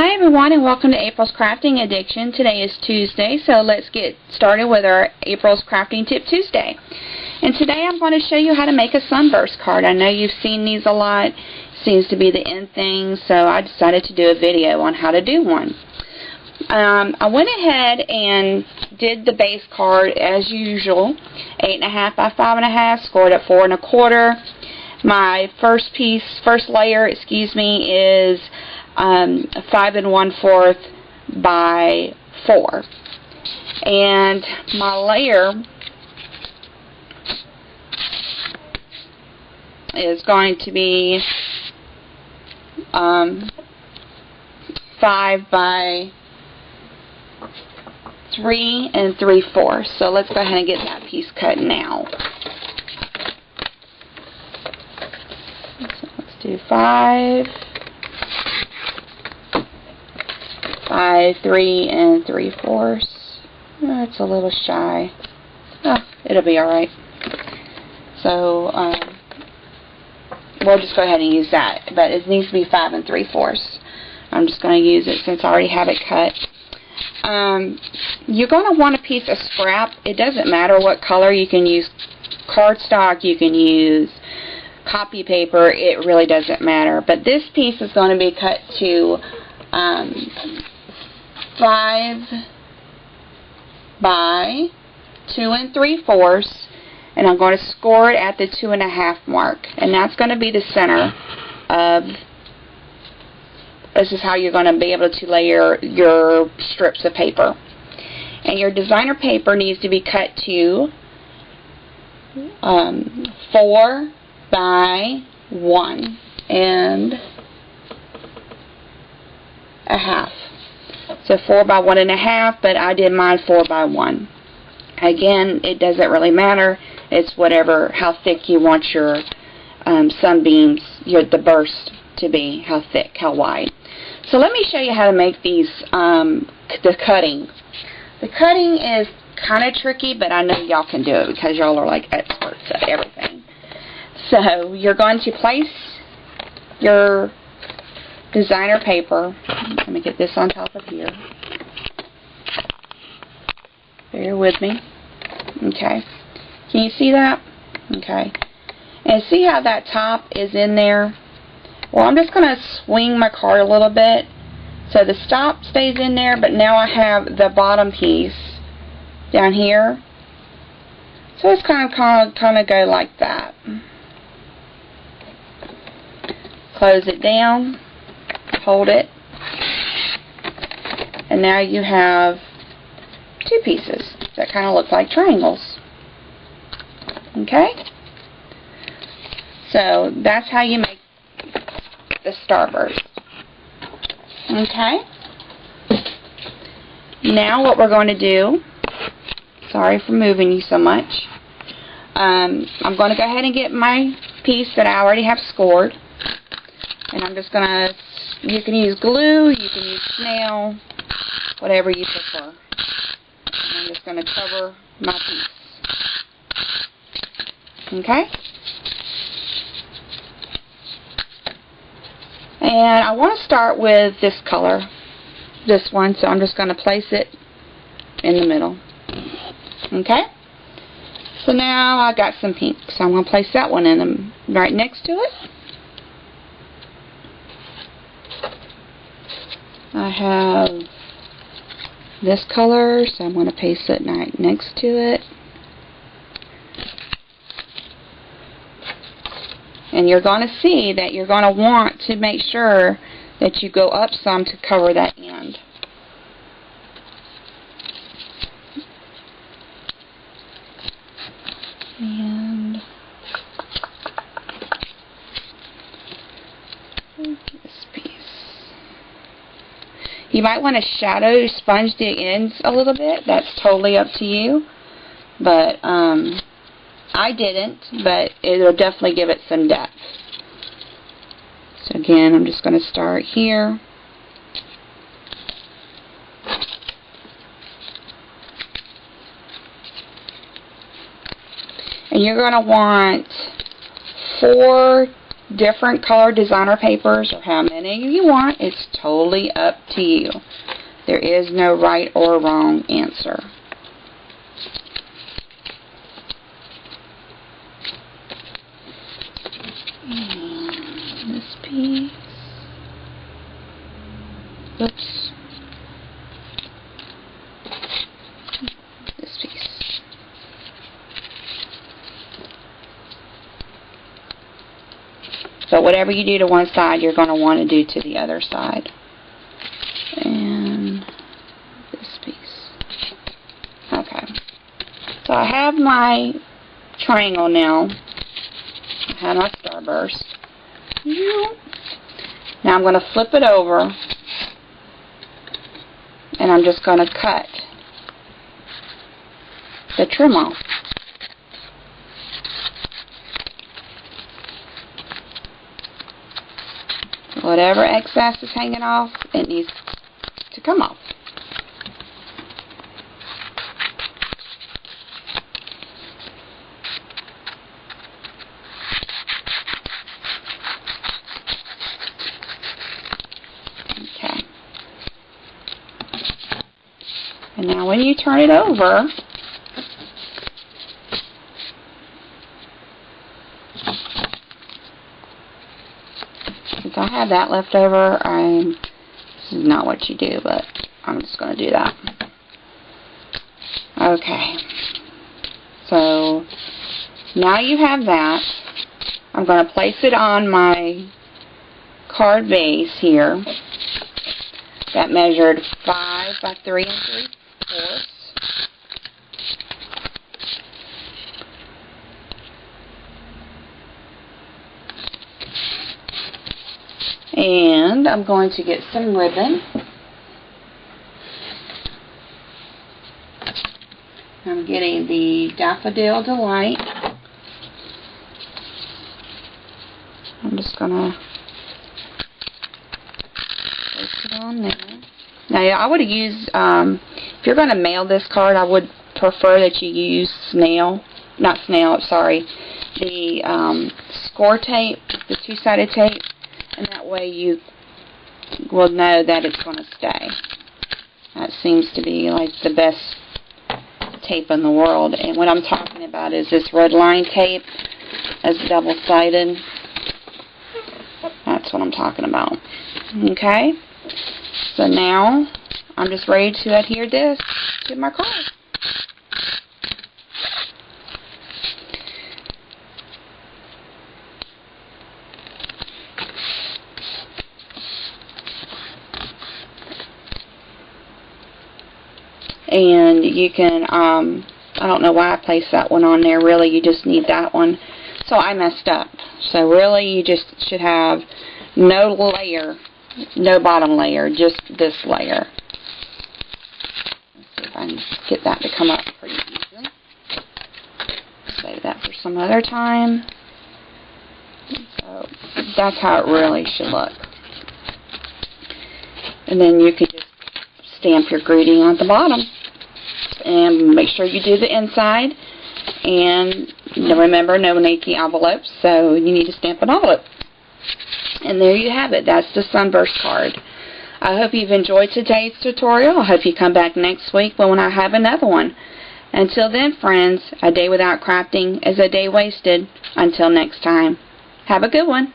Hi everyone, and welcome to April's Crafting Addiction. Today is Tuesday, so let's get started with our April's Crafting Tip Tuesday. And today I'm going to show you how to make a sunburst card. I know you've seen these a lot. Seems to be the in thing, so I decided to do a video on how to do one. I went ahead and did the base card as usual, 8.5 by 5.5, scored at 4 1/4. My first layer, is 5 1/4 by 4, and my layer is going to be 5 by 3 3/4. So let's go ahead and get that piece cut now. So let's do 5 by 3 3/4. That's a little shy. Oh, it'll be alright. So we'll just go ahead and use that. But it needs to be 5 3/4. I'm just going to use it since I already have it cut. You're going to want a piece of scrap. It doesn't matter what color. You can use cardstock, you can use copy paper. It really doesn't matter. But this piece is going to be cut to 5 by 2 3/4, and I'm going to score it at the 2.5 mark, and that's going to be the center of. This is how you're going to be able to lay your strips of paper. And your designer paper needs to be cut to 4 by 1 1/2. So 4 by 1 1/2, but I did mine 4 by 1. Again, it doesn't really matter. It's whatever, how thick you want your sunbeams, the burst to be, how thick, how wide. So let me show you how to make these, the cutting. The cutting is kind of tricky, but I know y'all can do it because y'all are like experts at everything. So you're going to place your designer paper. Let me get this on top of here. Bear with me. Okay. Can you see that? Okay. And see how that top is in there? Well, I'm just going to swing my card a little bit so the top stays in there, but now I have the bottom piece down here. So it's kind of go like that. Close it down, hold it, and now you have two pieces that kind of look like triangles. Okay? So that's how you make the starburst. Okay? Now what we're going to do, sorry for moving you so much, I'm going to go ahead and get my piece that I already have scored, and I'm just going to, you can use glue, you can use snail, whatever you prefer. And I'm just going to cover my piece. Okay? And I want to start with this color, this one, so I'm just going to place it in the middle. Okay? So now I got some pink, so I'm going to place that one in right next to it. I have this color, so I'm going to paste it right next to it. And you're going to see that you're going to want to make sure that you go up some to cover that end. And this piece. You might want to shadow, sponge the ends a little bit. That's totally up to you. But I didn't, but it'll definitely give it some depth. So again, I'm just going to start here. And you're going to want 4 different color designer papers or how many you want. It's totally up to you. There is no right or wrong answer. And this piece. Oops. This piece. But whatever you do to one side, you're going to want to do to the other side. And this piece. Okay. So I have my triangle now. I have my starburst. Now I'm going to flip it over. And I'm just going to cut the trim off. Whatever excess is hanging off, it needs to come off. Okay. And now when you turn it over, since I had that left over, this is not what you do, but I'm just going to do that. Okay. So now you have that. I'm going to place it on my card base here that measured 5 by 3 3/4. And I'm going to get some ribbon. I'm getting the Daffodil Delight. I'm just going to place it on there. Now, I would use, if you're going to mail this card, I would prefer that you use the score tape, the two-sided tape, and that way you will know that it's going to stay. That seems to be like the best tape in the world. And what I'm talking about is this red line tape as double-sided. That's what I'm talking about. Okay? So now I'm just ready to adhere this to my card. And you can, I don't know why I placed that one on there. Really, you just need that one. So I messed up. So really, you just should have no layer, no bottom layer, just this layer. Let's see if I can get that to come up pretty easily. Save that for some other time. So that's how it really should look. And then you can just stamp your greeting on the bottom. And make sure you do the inside. And remember, no Nike envelopes, so you need to stamp an envelope. And there you have it. That's the Sunburst card. I hope you've enjoyed today's tutorial. I hope you come back next week when I have another one. Until then, friends, a day without crafting is a day wasted. Until next time, have a good one.